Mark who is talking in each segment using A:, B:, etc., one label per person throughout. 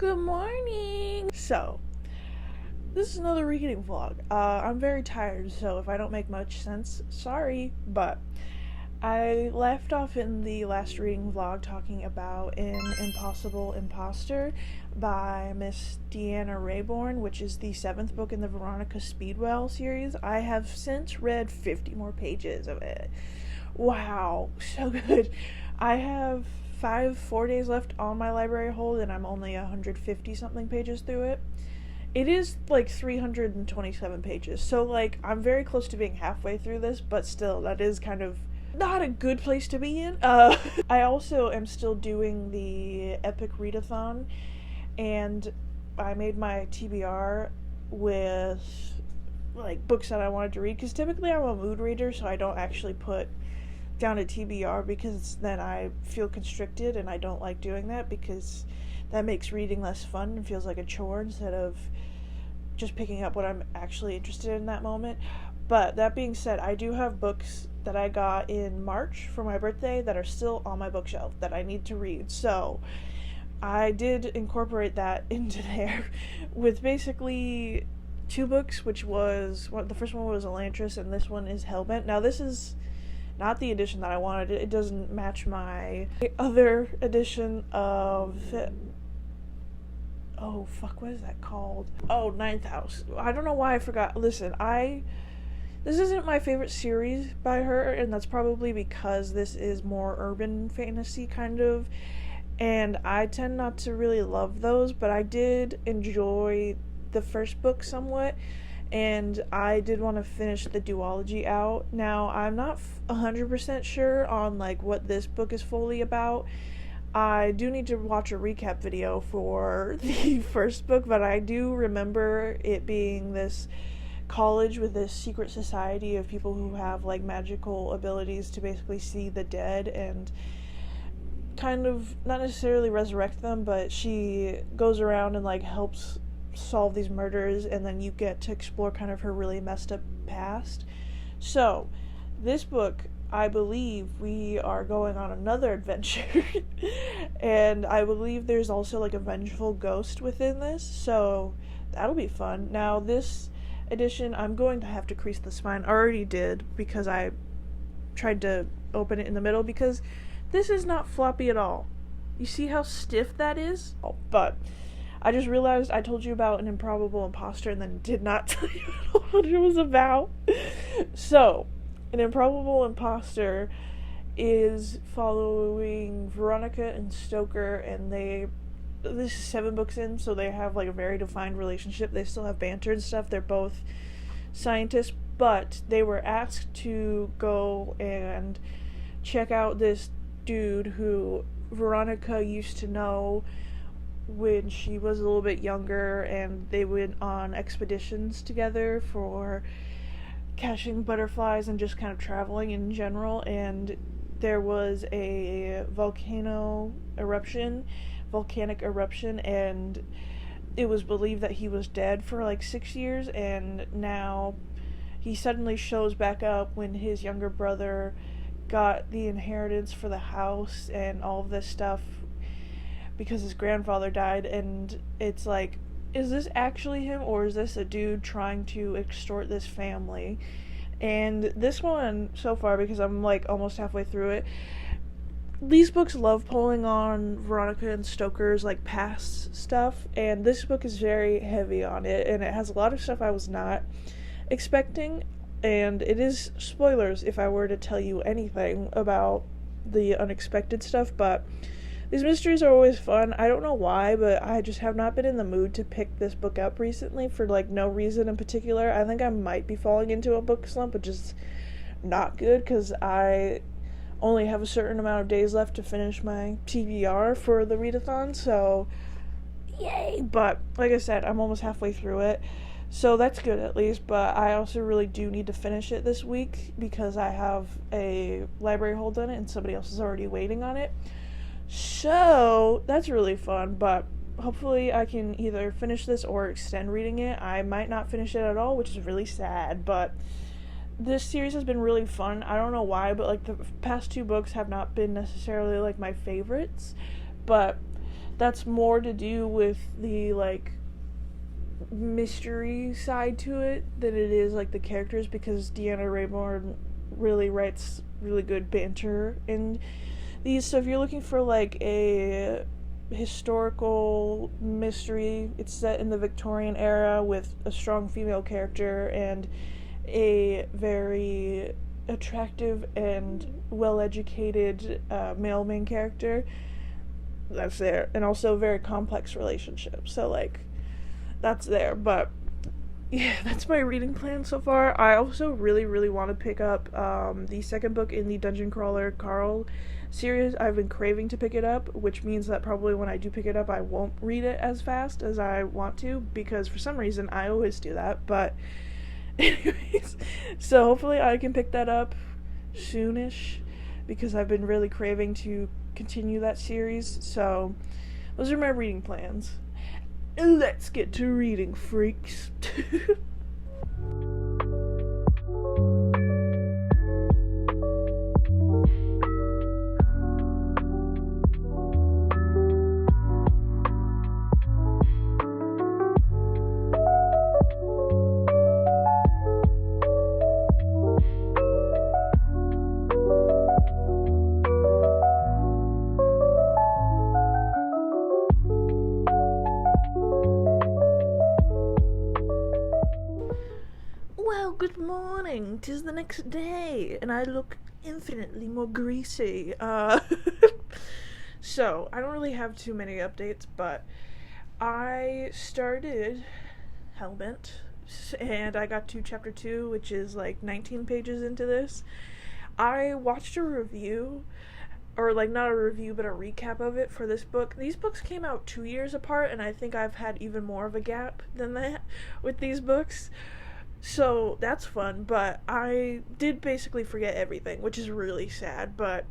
A: Good morning! So, this is another reading vlog. I'm very tired, so if I don't make much sense, sorry, but I left off in the last reading vlog talking about An Imposter by Miss Deanna Raybourn, which is the 7th book in the Veronica Speedwell series. I have since read 50 more pages of it. Wow, so good. I have 4 days left on my library hold, and I'm only 150 something pages through it. It is like 327 pages, so like I'm very close to being halfway through this, but still, that is kind of not a good place to be in. I also am still doing the epic readathon, and I made my TBR with like books that I wanted to read, because typically I'm a mood reader, so I don't actually put down a TBR because then I feel constricted, and I don't like doing that because that makes reading less fun and feels like a chore instead of just picking up what I'm actually interested in that moment. But that being said, I do have books that I got in March for my birthday that are still on my bookshelf that I need to read, so I did incorporate that into there with basically 2 books, which was, the first one was Elantris and this one is Hellbent. Now this is not the edition that I wanted. It doesn't match my other edition of, oh fuck, what is that called? Oh, Ninth House. I don't know why I forgot. Listen, this isn't my favorite series by her, and that's probably because this is more urban fantasy kind of, and I tend not to really love those, but I did enjoy the first book somewhat, and I did want to finish the duology out. Now, I'm not 100% sure on like what this book is fully about. I do need to watch a recap video for the first book, but I do remember it being this college with this secret society of people who have like magical abilities to basically see the dead and kind of not necessarily resurrect them, but she goes around and like helps solve these murders, and then you get to explore kind of her really messed up past. So this book, I believe we are going on another adventure and I believe there's also like a vengeful ghost within this, so that'll be fun. Now this edition, I'm going to have to crease the spine. I already did because I tried to open it in the middle, because this is not floppy at all. You see how stiff that is? Oh, but I just realized I told you about An Imposter and then did not tell you what it was about. So, An Imposter is following Veronica and Stoker, and this is 7 books in, so they have like a very defined relationship. They still have banter and stuff. They're both scientists, but they were asked to go and check out this dude who Veronica used to know when she was a little bit younger, and they went on expeditions together for catching butterflies and just kind of traveling in general, and there was a volcanic eruption, and it was believed that he was dead for like 6 years, and now he suddenly shows back up when his younger brother got the inheritance for the house and all of this stuff because his grandfather died, and it's like, is this actually him, or is this a dude trying to extort this family? And this one, so far, because I'm like almost halfway through it, these books love pulling on Veronica and Stoker's like past stuff, and this book is very heavy on it, and it has a lot of stuff I was not expecting, and it is spoilers if I were to tell you anything about the unexpected stuff, but these mysteries are always fun. I don't know why, but I just have not been in the mood to pick this book up recently for like no reason in particular. I think I might be falling into a book slump, which is not good because I only have a certain amount of days left to finish my TBR for the readathon, so yay! But like I said, I'm almost halfway through it, so that's good at least, but I also really do need to finish it this week because I have a library hold on it and somebody else is already waiting on it. So that's really fun, but hopefully I can either finish this or extend reading it. I might not finish it at all, which is really sad, but this series has been really fun. I don't know why, but like the past 2 books have not been necessarily like my favorites, but that's more to do with the like mystery side to it than it is like the characters, because Deanna Raybourn really writes really good banter in these. So if you're looking for like a historical mystery, it's set in the Victorian era with a strong female character and a very attractive and well-educated male main character, that's there. And also very complex relationships, so like that's there. But yeah, that's my reading plan so far. I also really, really want to pick up the second book in the Dungeon Crawler Carl series. I've been craving to pick it up, which means that probably when I do pick it up, I won't read it as fast as I want to, because for some reason I always do that. But anyways, so hopefully I can pick that up soonish, because I've been really craving to continue that series. So those are my reading plans. Let's get to reading, freaks. Well, good morning. 'Tis the next day, and I look infinitely more greasy. So, I don't really have too many updates, but I started Hellbent, and I got to chapter 2, which is like 19 pages into this. I watched a review, or like not a review, but a recap of it for this book. These books came out 2 years apart, and I think I've had even more of a gap than that with these books. So that's fun, but I did basically forget everything, which is really sad. But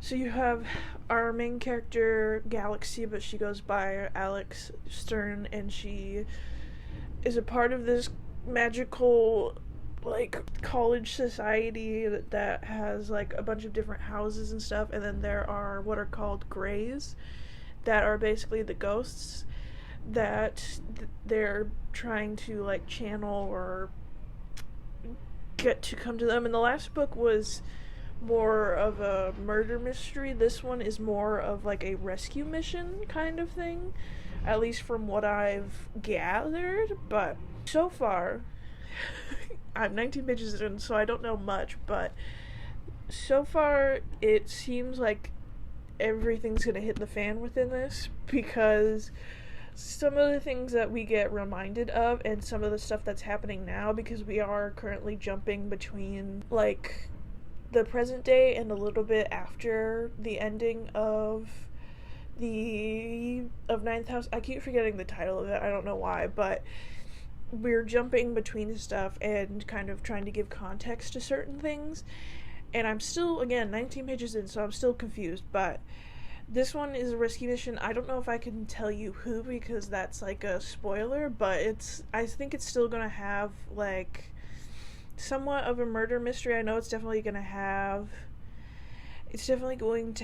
A: so you have our main character, Galaxy, but she goes by Alex Stern, and she is a part of this magical like college society that has like a bunch of different houses and stuff, and then there are what are called greys that are basically the ghosts that they're trying to like channel or get to come to them. And the last book was more of a murder mystery. This one is more of like a rescue mission kind of thing, at least from what I've gathered. But so far I'm 19 pages in, so I don't know much, but so far it seems like everything's gonna hit the fan within this, because some of the things that we get reminded of and some of the stuff that's happening now, because we are currently jumping between like the present day and a little bit after the ending of Ninth House. I keep forgetting the title of it, I don't know why, but we're jumping between stuff and kind of trying to give context to certain things. And I'm still, again, 19 pages in, so I'm still confused, but this one is a rescue mission. I don't know if I can tell you who, because that's like a spoiler, but I think it's still gonna have like somewhat of a murder mystery. I know it's definitely going to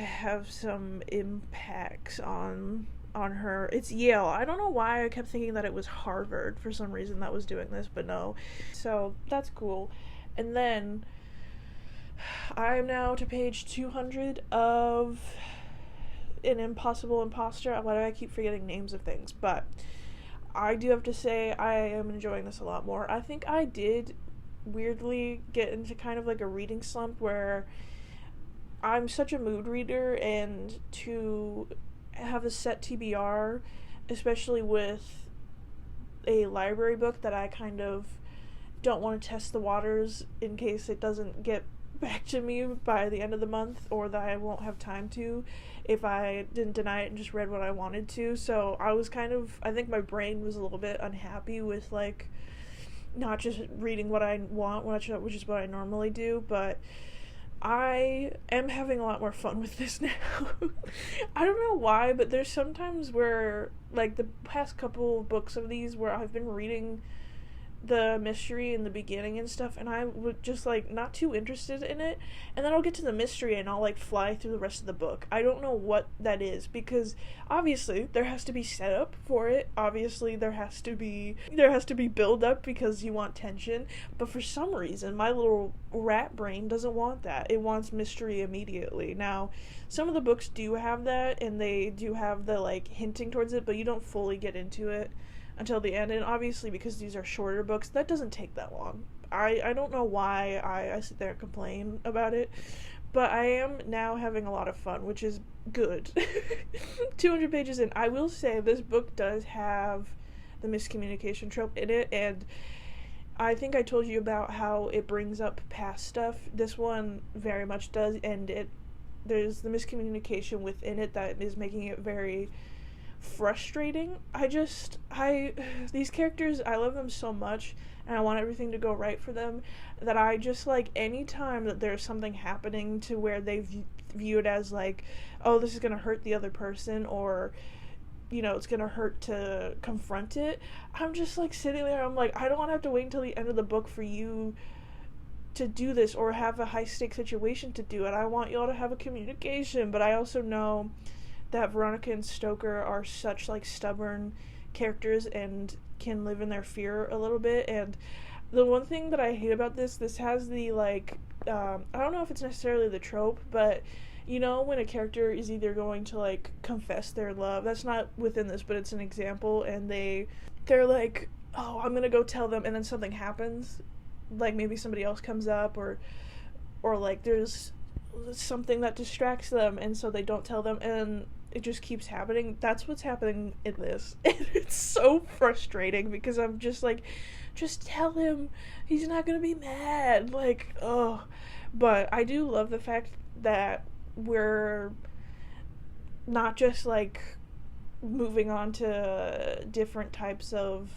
A: have some impacts on her. It's Yale. I don't know why I kept thinking that it was Harvard for some reason that was doing this, but no. So that's cool. And then I'm now to page 200 of an Imposter. Why do I keep forgetting names of things? But I do have to say I am enjoying this a lot more. I think I did weirdly get into kind of like a reading slump where I'm such a mood reader, and to have a set TBR, especially with a library book that I kind of don't want to test the waters in case it doesn't get back to me by the end of the month, or that I won't have time to if I didn't deny it and just read what I wanted to. So I was I think my brain was a little bit unhappy with like not just reading what I want, which is what I normally do, but I am having a lot more fun with this now. I don't know why, but there's sometimes where, like the past couple of books of these, where I've been reading the mystery in the beginning and stuff, and I would just like not too interested in it, and then I'll get to the mystery and I'll like fly through the rest of the book. I don't know what that is, because obviously there has to be setup for it, obviously there has to be build up because you want tension, but for some reason my little rat brain doesn't want that. It wants mystery immediately. Now some of the books do have that, and they do have the like hinting towards it, but you don't fully get into it until the end, and obviously because these are shorter books, that doesn't take that long. I don't know why I sit there and complain about it, but I am now having a lot of fun, which is good. 200 pages in. I will say this book does have the miscommunication trope in it, and I think I told you about how it brings up past stuff. This one very much does, and there's the miscommunication within it that is making it very frustrating. These characters, I love them so much, and I want everything to go right for them, that I just like any time that there's something happening to where they view it as like, oh, this is gonna hurt the other person, or you know, it's gonna hurt to confront it, I'm just like sitting there, I'm like, I don't want to have to wait until the end of the book for you to do this or have a high stakes situation to do it. I want y'all to have a communication, but I also know that Veronica and Stoker are such like stubborn characters and can live in their fear a little bit. And the one thing that I hate about this has the like I don't know if it's necessarily the trope, but you know, when a character is either going to like confess their love, that's not within this, but it's an example, and they're like, oh, I'm gonna go tell them, and then something happens, like maybe somebody else comes up, or like there's something that distracts them, and so they don't tell them, and it just keeps happening. That's what's happening in this. And it's so frustrating because I'm just like, just tell him, he's not gonna be mad, like, oh. But I do love the fact that we're not just like moving on to different types of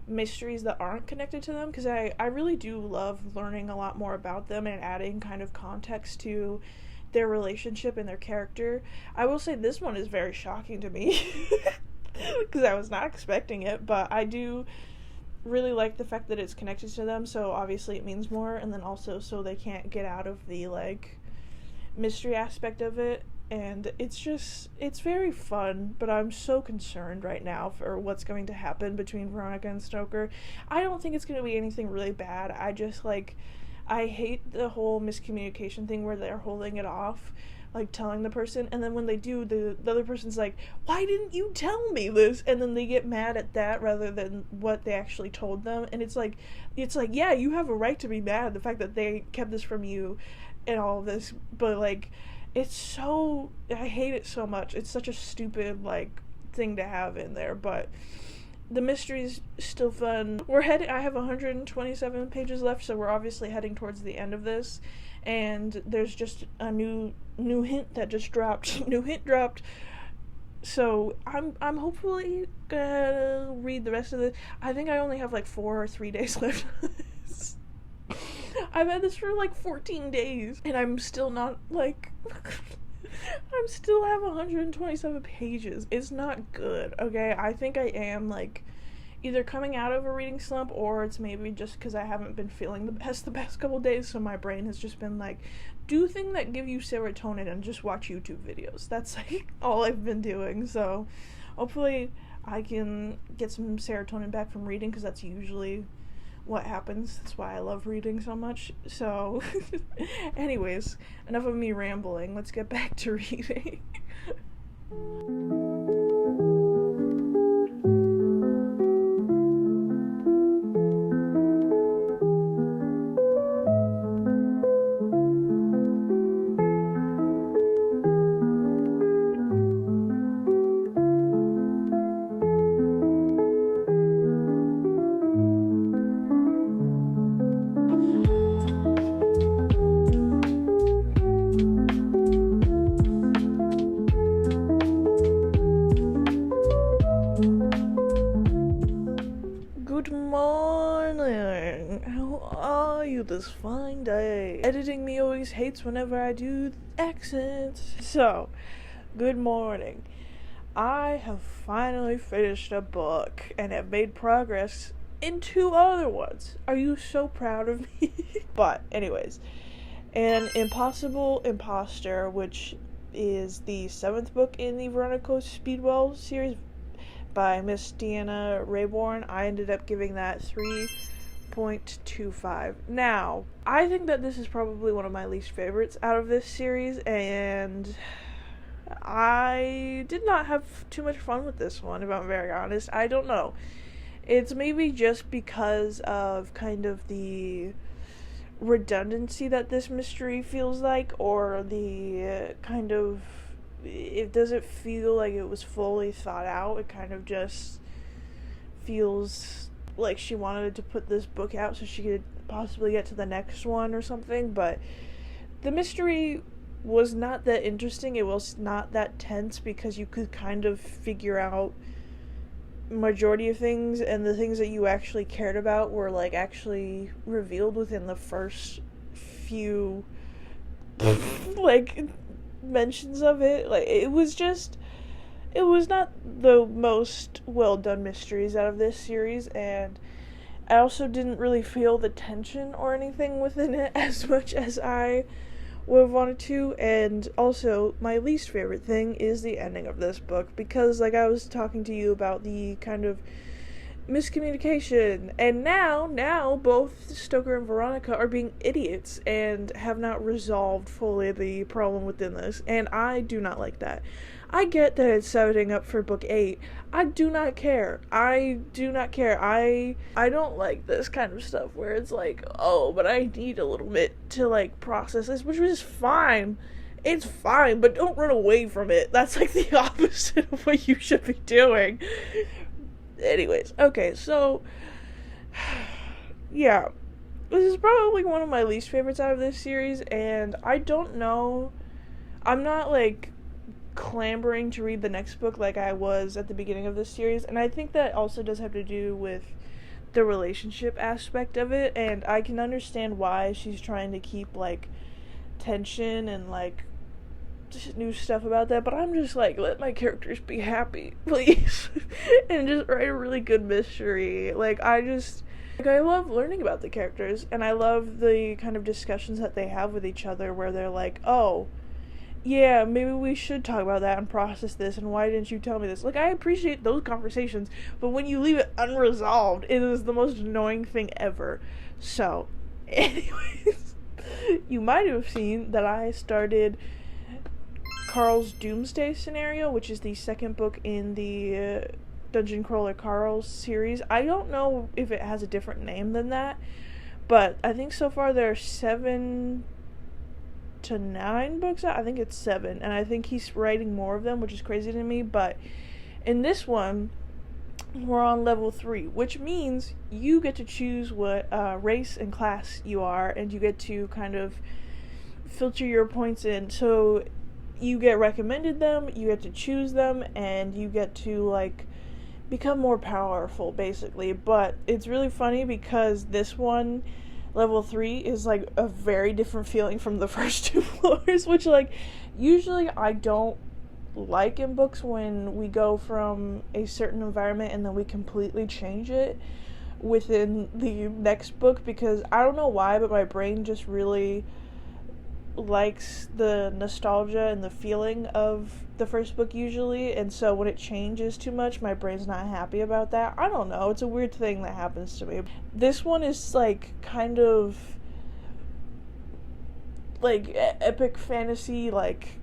A: mysteries that aren't connected to them, because I really do love learning a lot more about them and adding kind of context to their relationship and their character. I will say this one is very shocking to me because I was not expecting it, but I do really like the fact that it's connected to them, so obviously it means more, and then also so they can't get out of the like mystery aspect of it. And it's very fun, but I'm so concerned right now for what's going to happen between Veronica and Stoker. I don't think it's going to be anything really bad. I hate the whole miscommunication thing where they're holding it off, like telling the person, and then when they do, the other person's like, why didn't you tell me this? And then they get mad at that rather than what they actually told them. And it's like, yeah, you have a right to be mad at the fact that they kept this from you and all of this, but like, I hate it so much. It's such a stupid like thing to have in there, but the mystery's still fun. I have 127 pages left, so we're obviously heading towards the end of this, and there's just a new hint that just dropped. New hint dropped. So I'm hopefully gonna read the rest of it. I think I only have like 4 or 3 days left. I've had this for like 14 days, and I'm still not like I'm still have 127 pages. It's not good, okay? I think I am like either coming out of a reading slump, or it's maybe just because I haven't been feeling the best the past couple days, so my brain has just been like, do things that give you serotonin and just watch YouTube videos. That's like all I've been doing, so hopefully I can get some serotonin back from reading, because that's usually what happens. That's why I love reading so much. So anyways, enough of me rambling. Let's get back to reading. Good morning. How are you this fine day? Editing me always hates whenever I do accents. So, good morning. I have finally finished a book and have made progress in 2 other ones. Are you so proud of me? But anyways, and Imposter, which is the 7th book in the Veronica Speedwell series by Miss Deanna Raybourn. I ended up giving that 3.25. Now, I think that this is probably one of my least favorites out of this series, and I did not have too much fun with this one, if I'm very honest. I don't know. It's maybe just because of kind of the redundancy that this mystery feels like, or the kind of, it doesn't feel like it was fully thought out. It kind of just feels like she wanted to put this book out so she could possibly get to the next one or something, but the mystery was not that interesting. It was not that tense because you could kind of figure out majority of things, and the things that you actually cared about were like actually revealed within the first few like mentions of it. Like it was not the most well done mysteries out of this series, and I also didn't really feel the tension or anything within it as much as I would have wanted to. And also, my least favorite thing is the ending of this book, because like I was talking to you about the kind of miscommunication, and now both Stoker and Veronica are being idiots and have not resolved fully the problem within this, and I do not like that. I get that it's setting up for book 8. I do not care. I don't like this kind of stuff where it's like, oh, but I need a little bit to like process this, which is fine. It's fine, but don't run away from it. That's like the opposite of what you should be doing. Anyways, okay, so yeah, this is probably one of my least favorites out of this series, and I don't know, I'm not like clamoring to read the next book like I was at the beginning of this series, and I think that also does have to do with the relationship aspect of it, and I can understand why she's trying to keep like tension and like just new stuff about that, but I'm just like, let my characters be happy, please. And just write a really good mystery. Like I love learning about the characters, and I love the kind of discussions that they have with each other where they're like, oh yeah, maybe we should talk about that and process this, and why didn't you tell me this? Like, I appreciate those conversations, but when you leave it unresolved, it is the most annoying thing ever. So, anyways, you might have seen that I started Carl's Doomsday scenario, which is the 2nd book in the Dungeon Crawler Carl series. I don't know if it has a different name than that, but I think so far there are 7 to 9 books out. I think it's 7, and I think he's writing more of them, which is crazy to me. But in this one, we're on level 3, which means you get to choose what race and class you are, and you get to kind of filter your points in. So you get recommended them, you get to choose them, and you get to like become more powerful basically. But it's really funny because this one, level 3, is like a very different feeling from the first 2 floors, which like usually I don't like in books when we go from a certain environment and then we completely change it within the next book, because I don't know why, but my brain just really likes the nostalgia and the feeling of the first book usually, and so when it changes too much, my brain's not happy about that. I don't know, it's a weird thing that happens to me. This one is like kind of like epic fantasy, like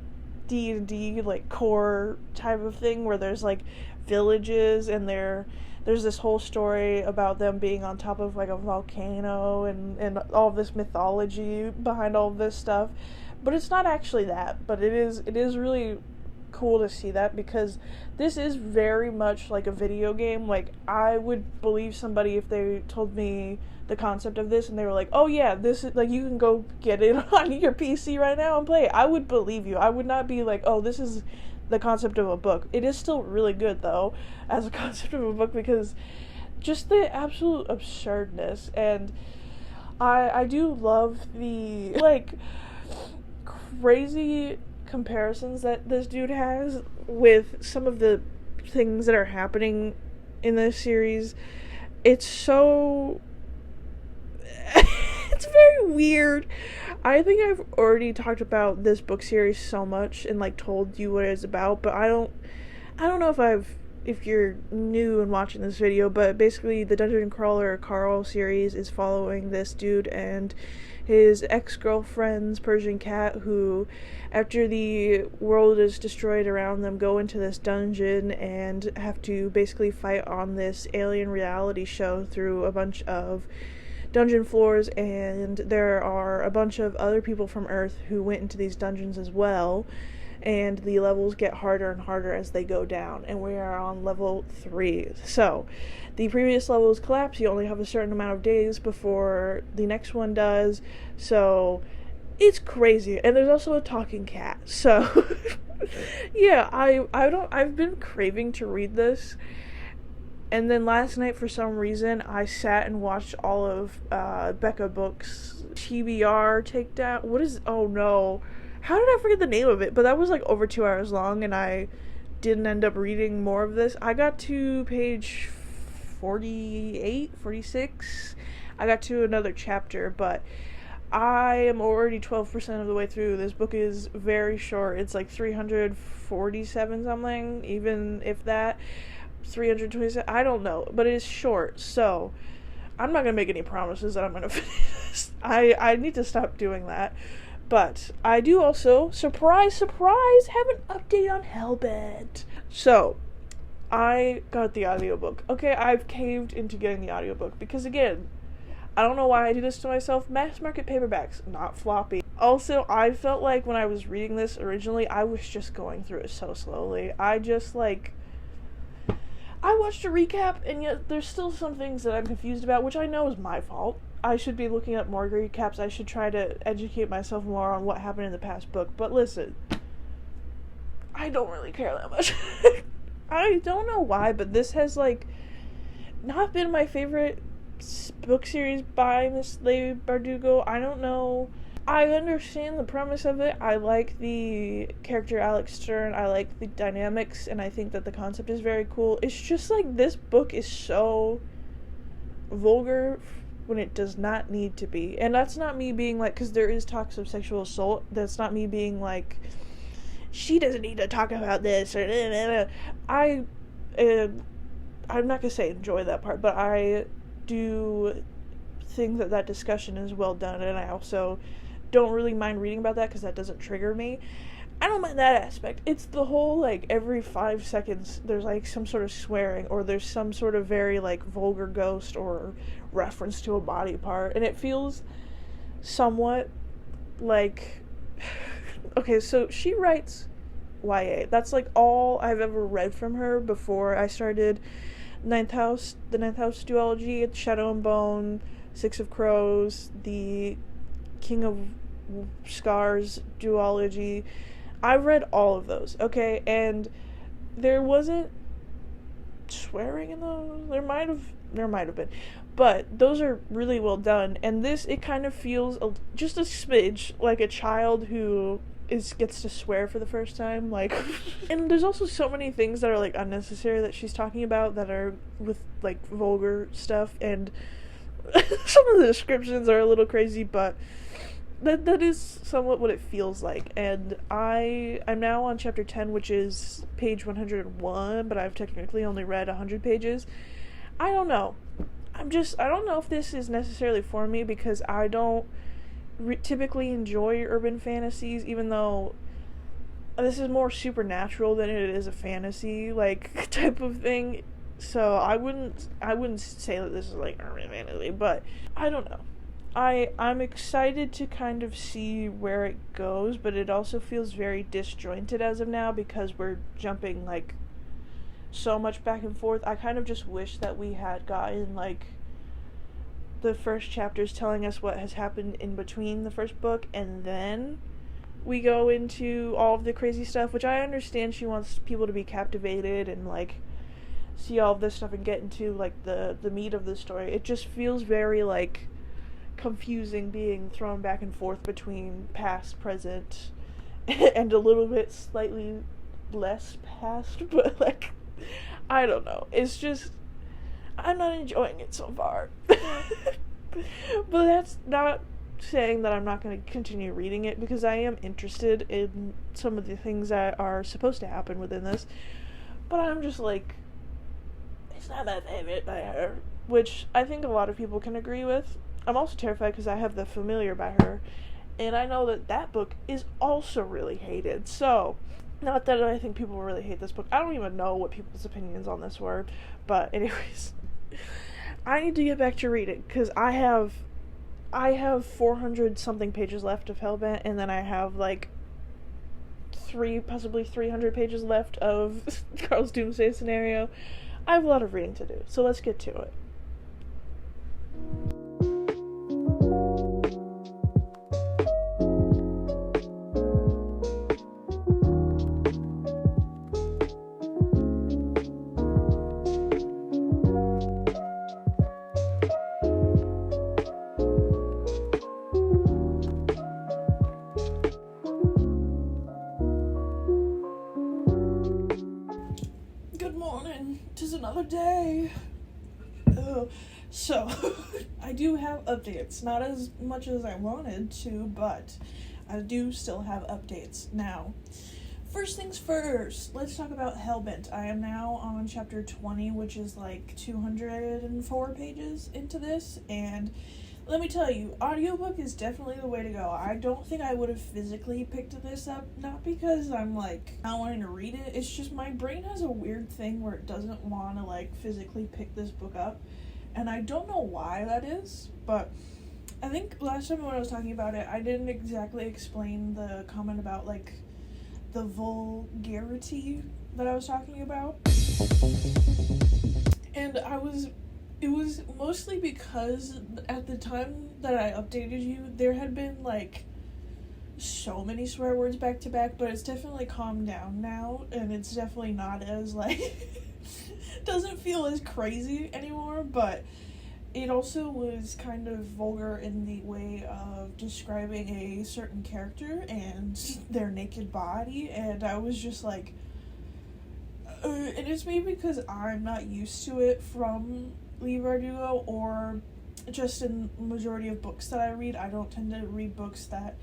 A: D&D like core type of thing, where there's like villages, and there's this whole story about them being on top of like a volcano, and all this mythology behind all this stuff. But it's not actually that, but it is really cool to see that, because this is very much like a video game. Like, I would believe somebody if they told me the concept of this and they were like, oh yeah, this is like, you can go get it on your PC right now and play it. I would believe you. I would not be like, oh, this is the concept of a book. It is still really good though as a concept of a book, because just the absolute absurdness, and I do love the like crazy comparisons that this dude has with some of the things that are happening in this series. it's so it's very weird. I think I've already talked about this book series so much and like told you what it's about, but I don't know if you're new and watching this video, but basically the Dungeon Crawler Carl series is following this dude and his ex-girlfriend's Persian cat, who, after the world is destroyed around them, go into this dungeon and have to basically fight on this alien reality show through a bunch of dungeon floors, and there are a bunch of other people from Earth who went into these dungeons as well, and the levels get harder and harder as they go down, and we are on level 3. So the previous levels collapse. You only have a certain amount of days before the next one does, so it's crazy. And there's also a talking cat, so yeah, I've been craving to read this. And then last night, for some reason, I sat and watched all of Becca Book's TBR takedown. Oh no. How did I forget the name of it? But that was like over 2 hours long, and I didn't end up reading more of this. I got to page 48, 46. I got to another chapter, but I am already 12% of the way through. This book is very short. It's like 347 something, even if that. 327, I don't know, but it is short, so I'm not gonna make any promises that I'm gonna finish this. I need to stop doing that. But I do also, surprise, surprise, have an update on Hellbent. So, I got the audiobook. Okay, I've caved into getting the audiobook because, again, I don't know why I do this to myself. Mass market paperbacks, not floppy. Also, I felt like when I was reading this originally, I was just going through it so slowly. I watched a recap, and yet there's still some things that I'm confused about, which I know is my fault. I should be looking at more recaps. I should try to educate myself more on what happened in the past book. But listen, I don't really care that much. I don't know why, but this has, like, not been my favorite book series by Miss Leigh Bardugo. I don't know. I understand the premise of it. I like the character Alex Stern. I like the dynamics, and I think that the concept is very cool. It's just like this book is so vulgar when it does not need to be. And that's not me being like, because there is talks of sexual assault. That's not me being like, she doesn't need to talk about this. Or I'm not gonna say enjoy that part, but I do think that discussion is well done, and I also don't really mind reading about that because that doesn't trigger me. I don't mind that aspect. It's the whole, like, every 5 seconds there's, like, some sort of swearing, or there's some sort of very, like, vulgar ghost or reference to a body part, and it feels somewhat like okay, so she writes YA. That's, like, all I've ever read from her before I started the Ninth House duology, Shadow and Bone, Six of Crows, the King of Scars duology. I've read all of those, okay, and there wasn't swearing in those. There might have been, but those are really well done. And this, it kind of feels just a smidge like a child who gets to swear for the first time, like. And there's also so many things that are, like, unnecessary that she's talking about that are with, like, vulgar stuff, and some of the descriptions are a little crazy, but that is somewhat what it feels like. And I'm now on chapter 10, which is page 101, but I've technically only read 100 pages. I don't know. I don't know if this is necessarily for me, because I don't typically enjoy urban fantasies, even though this is more supernatural than it is a fantasy, like, type of thing. So I wouldn't say that this is, like, urban fantasy, but I don't know. I'm excited to kind of see where it goes, but it also feels very disjointed as of now because we're jumping, like, so much back and forth. I kind of just wish that we had gotten, like, the first chapters telling us what has happened in between the first book, and then we go into all of the crazy stuff, which I understand she wants people to be captivated and, like, see all of this stuff and get into, like, the meat of the story. It just feels very, like, confusing being thrown back and forth between past, present, and a little bit slightly less past, but, like, I don't know. It's just, I'm not enjoying it so far. But that's not saying that I'm not going to continue reading it, because I am interested in some of the things that are supposed to happen within this. But I'm just like, it's not my favorite by her, which I think a lot of people can agree with. I'm also terrified because I have The Familiar by her, and I know that that book is also really hated. So, not that I think people really hate this book. I don't even know what people's opinions on this were. But anyways, I need to get back to reading, because I have 400 something pages left of Hellbent, and then I have like possibly 300 pages left of Carl's Doomsday scenario. I have a lot of reading to do, so let's get to it. Another day. So I do have updates, not as much as I wanted to, but I do still have updates. Now, first things first, let's talk about Hellbent. I am now on chapter 20, which is like 204 pages into this, and let me tell you, audiobook is definitely the way to go. I don't think I would have physically picked this up, not because I'm like not wanting to read it, it's just my brain has a weird thing where it doesn't want to like physically pick this book up, and I don't know why that is, but I think last time when I was talking about it, I didn't exactly explain the comment about like the vulgarity that I was talking about, and it was mostly because at the time that I updated you, there had been like so many swear words back to back, but it's definitely calmed down now, and it's definitely not as like doesn't feel as crazy anymore, but it also was kind of vulgar in the way of describing a certain character and their naked body, and I was just like, and it's maybe because I'm not used to it from Leigh Bardugo, or just in majority of books that I read. I don't tend to read books that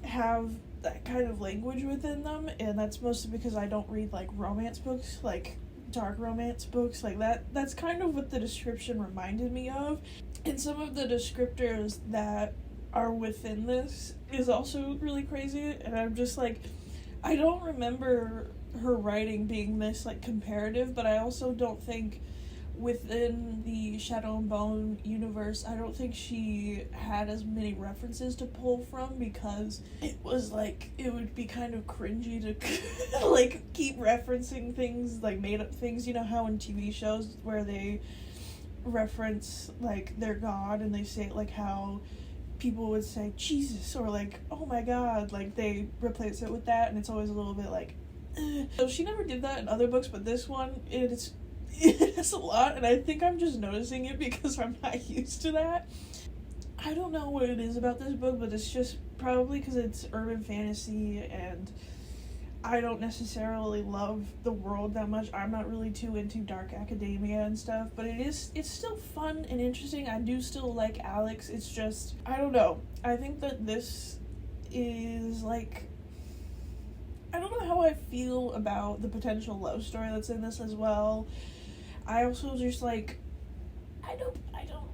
A: have that kind of language within them, and that's mostly because I don't read like romance books, like dark romance books like that. That's kind of what the description reminded me of, and some of the descriptors that are within this is also really crazy, and I'm just like, I don't remember her writing being this like comparative, but I also don't think within the Shadow and Bone universe, I don't think she had as many references to pull from, because it was like, it would be kind of cringy to like keep referencing things, like made up things. You know how in TV shows where they reference like their god and they say like how people would say Jesus or like oh my god, like they replace it with that, and it's always a little bit like So she never did that in other books, but this one, it is a lot, and I think I'm just noticing it because I'm not used to that. I don't know what it is about this book, but it's just probably because it's urban fantasy, and I don't necessarily love the world that much. I'm not really too into dark academia and stuff, but it's still fun and interesting. I do still like Alex. It's just, I don't know. I think that this is like, I don't know how I feel about the potential love story that's in this as well. I also just like, I don't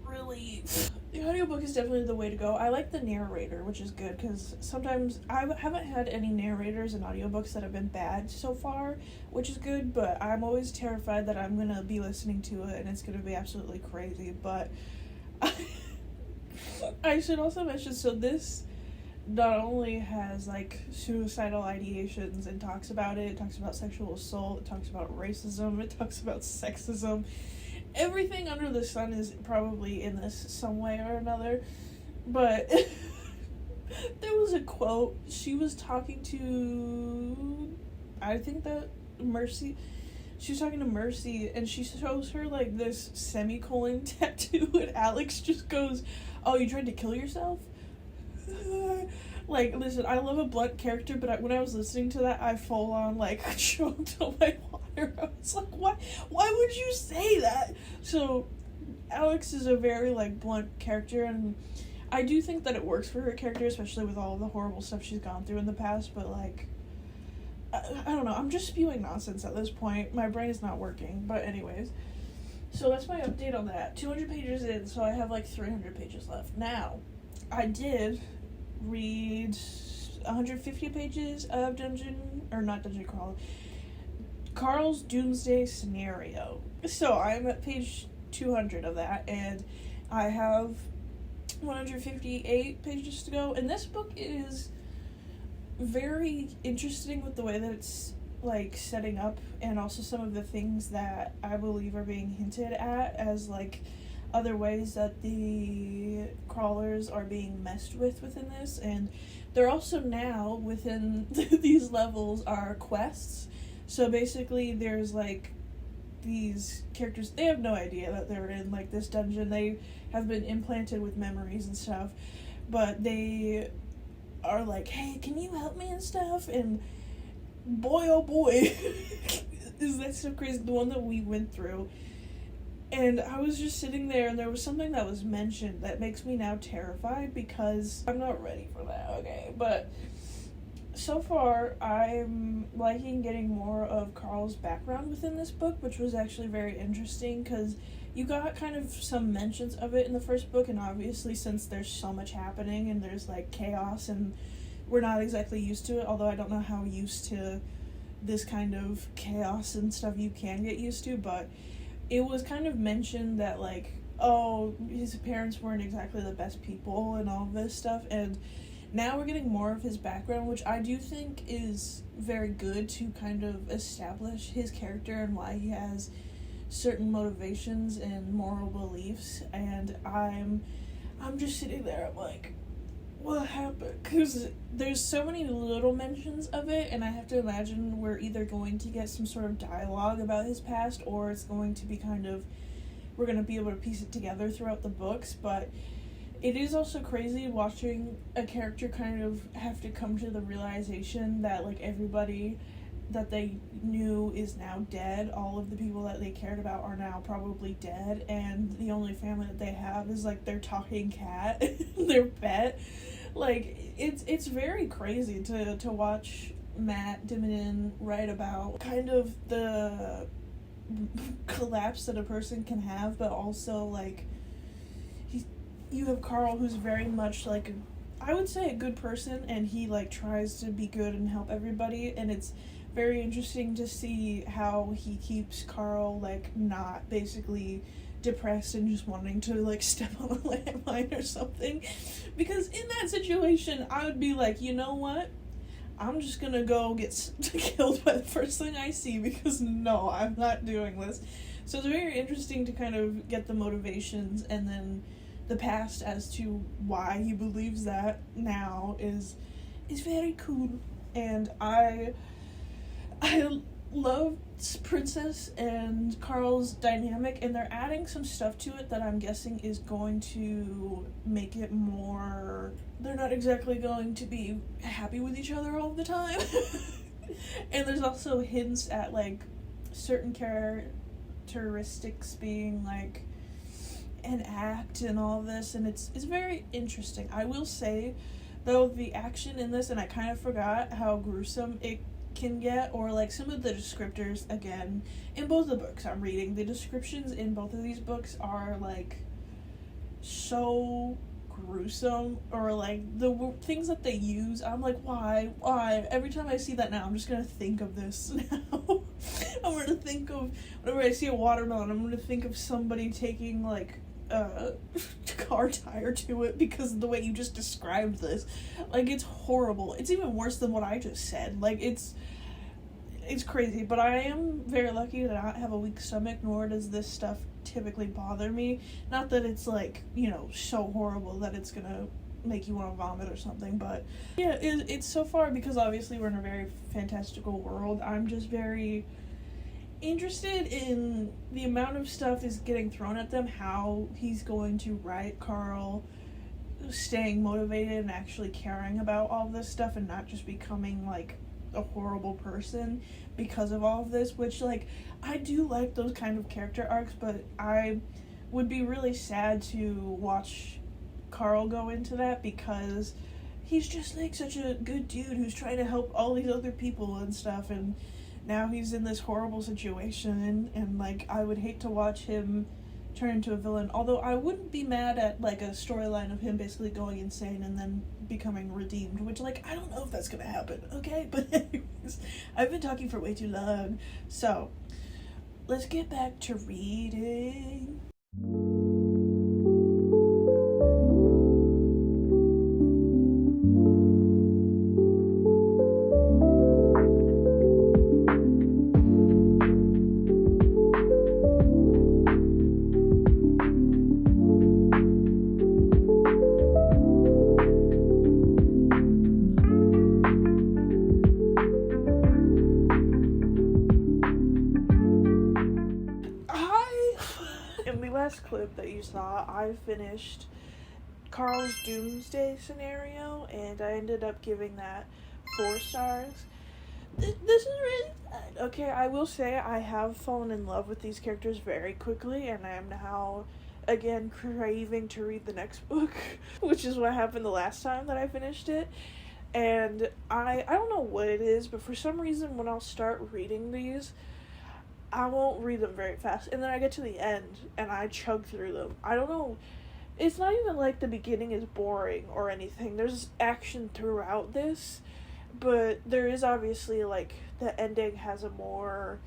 A: really, the audiobook is definitely the way to go. I like the narrator, which is good, because sometimes I haven't had any narrators in audiobooks that have been bad so far, which is good, but I'm always terrified that I'm gonna be listening to it and it's gonna be absolutely crazy. But I should also mention, so this not only has like suicidal ideations and talks about it talks about sexual assault, it talks about racism, it talks about sexism. Everything under the sun is probably in this some way or another. But there was a quote, she was talking to, I think that Mercy, she was talking to Mercy, and she shows her like this semicolon tattoo, and Alex just goes, "Oh, you tried to kill yourself?" Like, listen, I love a blunt character, but when I was listening to that, I full on like choked on my water. her. I was like, why would you say that? So Alex is a very, like, blunt character, and I do think that it works for her character, especially with all the horrible stuff she's gone through in the past, but, like, I don't know, I'm just spewing nonsense at this point. My brain is not working, but anyways. So that's my update on that. 200 pages in, so I have, like, 300 pages left. Now, I did read 150 pages of Carl's Doomsday scenario. So I'm at page 200 of that, and I have 158 pages to go, and this book is very interesting with the way that it's, like, setting up, and also some of the things that I believe are being hinted at as, like, other ways that the crawlers are being messed with within this. And they're also now within these levels are quests. So basically there's, like, these characters, they have no idea that they're in, like, this dungeon. They have been implanted with memories and stuff, but they are like, hey, can you help me and stuff? And boy, oh boy, is that so crazy. The one that we went through, and I was just sitting there, and there was something that was mentioned that makes me now terrified, because I'm not ready for that, okay? But so far, I'm liking getting more of Carl's background within this book, which was actually very interesting, because you got kind of some mentions of it in the first book, and obviously since there's so much happening, and there's, like, chaos, and we're not exactly used to it, although I don't know how used to this kind of chaos and stuff you can get used to, but it was kind of mentioned that, like, oh, his parents weren't exactly the best people and all this stuff, and now we're getting more of his background, which I do think is very good to kind of establish his character and why he has certain motivations and moral beliefs. And I'm just sitting there, I'm like, what happened? Because there's so many little mentions of it, and I have to imagine we're either going to get some sort of dialogue about his past, or it's going to be kind of, we're going to be able to piece it together throughout the books. But it is also crazy watching a character kind of have to come to the realization that, like, everybody that they knew is now dead. All of the people that they cared about are now probably dead, and the only family that they have is, like, their talking cat, their pet. Like, it's very crazy to watch Matt Dinniman write about kind of the collapse that a person can have, but also, like, you have Carl, who's very much, like, I would say a good person, and he, like, tries to be good and help everybody, and it's very interesting to see how he keeps Carl, like, not basically depressed and just wanting to, like, step on a landmine or something, because in that situation, I would be like, you know what? I'm just gonna go get killed by the first thing I see, because no, I'm not doing this. So it's very interesting to kind of get the motivations, and then the past as to why he believes that now is very cool. And I love Princess and Carl's dynamic, and they're adding some stuff to it that I'm guessing is going to make it more, they're not exactly going to be happy with each other all the time. And there's also hints at, like, certain characteristics being, like, an act and all this, and it's very interesting. I will say, though, the action in this, and I kind of forgot how gruesome it can get, or, like, some of the descriptors, again, in both the books I'm reading, the descriptions in both of these books are, like, so gruesome, or, like, the things that they use, I'm like, why? Every time I see that now, I'm just gonna think of this now. I'm gonna think of, whenever I see a watermelon, I'm gonna think of somebody taking, like, car tire to it, because of the way you just described this. Like, it's horrible. It's even worse than what I just said. Like, it's crazy, but I am very lucky to not have a weak stomach, nor does this stuff typically bother me. Not that it's, like, you know, so horrible that it's gonna make you want to vomit or something, but yeah, it's so far, because obviously we're in a very fantastical world, I'm just very interested in the amount of stuff is getting thrown at them, how he's going to write Carl staying motivated and actually caring about all this stuff, and not just becoming, like, a horrible person because of all of this, which, like, I do like those kind of character arcs, but I would be really sad to watch Carl go into that, because he's just, like, such a good dude who's trying to help all these other people and stuff, and now he's in this horrible situation, and like, I would hate to watch him turn into a villain, although I wouldn't be mad at, like, a storyline of him basically going insane and then becoming redeemed, which, like, I don't know if that's gonna happen, okay? But anyways, I've been talking for way too long, so let's get back to reading. In the last clip that you saw, I finished Carl's Doomsday scenario, and I ended up giving that 4 stars. This is really good. Okay, I will say I have fallen in love with these characters very quickly, and I am now, again, craving to read the next book, which is what happened the last time that I finished it. And I don't know what it is, but for some reason when I'll start reading these, I won't read them very fast, and then I get to the end, and I chug through them. I don't know, it's not even like the beginning is boring or anything. There's action throughout this, but there is obviously, like, the ending has a more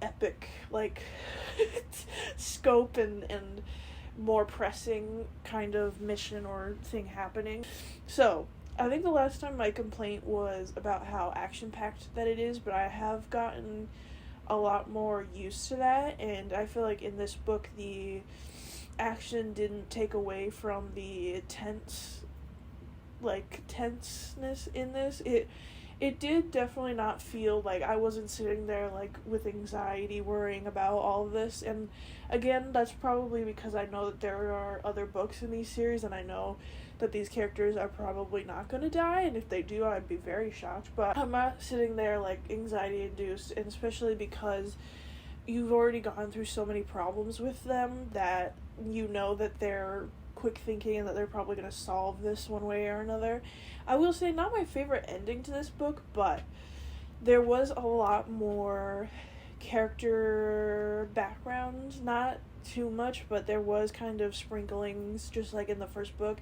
A: epic, like, scope and more pressing kind of mission or thing happening. So, I think the last time my complaint was about how action-packed that it is, but I have gotten a lot more used to that, and I feel like in this book the action didn't take away from the tenseness in this. It did definitely not feel like I wasn't sitting there, like, with anxiety worrying about all of this, and again, that's probably because I know that there are other books in these series, and I know that these characters are probably not going to die, and if they do, I'd be very shocked, but I'm not sitting there, like, anxiety-induced, and especially because you've already gone through so many problems with them that you know that they're quick thinking and that they're probably going to solve this one way or another. I will say, not my favorite ending to this book, but there was a lot more character background, not too much, but there was kind of sprinklings, just like in the first book,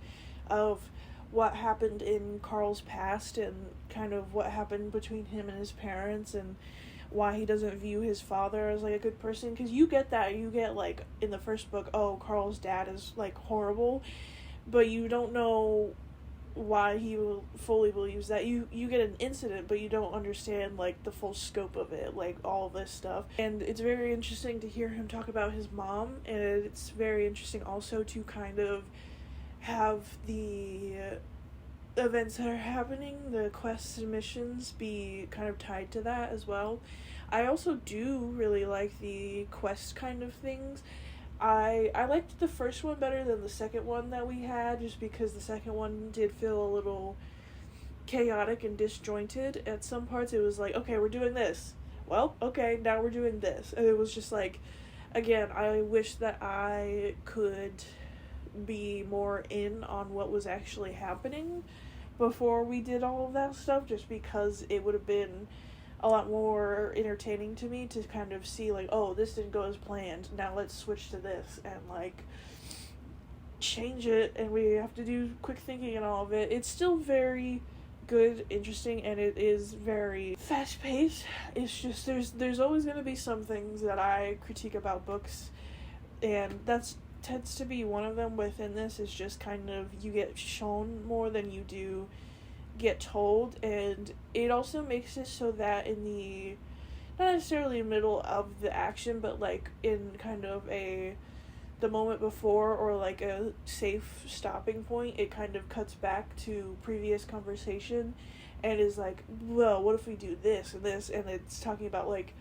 A: of what happened in Carl's past and kind of what happened between him and his parents and why he doesn't view his father as, like, a good person, because you get that, you get, like, in the first book, oh, Carl's dad is, like, horrible, but you don't know why he fully believes that. You get an incident, but you don't understand, like, the full scope of it, like, all this stuff, and it's very interesting to hear him talk about his mom, and it's very interesting also to kind of have the events that are happening, the quests and missions, be kind of tied to that as well. I also do really like the quest kind of things. I liked the first one better than the second one that we had, just because the second one did feel a little chaotic and disjointed. At some parts it was like, okay, we're doing this. Well, okay, now we're doing this. And it was just like, again, I wish that I could be more in on what was actually happening before we did all of that stuff, just because it would have been a lot more entertaining to me to kind of see, like, oh, this didn't go as planned, now let's switch to this, and, like, change it, and we have to do quick thinking and all of it. It's still very good, interesting, and it is very fast-paced. It's just, there's always going to be some things that I critique about books, and that's tends to be one of them within this, is just kind of, you get shown more than you do get told, and it also makes it so that in the, not necessarily middle of the action, but, like, in kind of the moment before, or, like, a safe stopping point, it kind of cuts back to previous conversation, and is like, well, what if we do this and this, and it's talking about, like,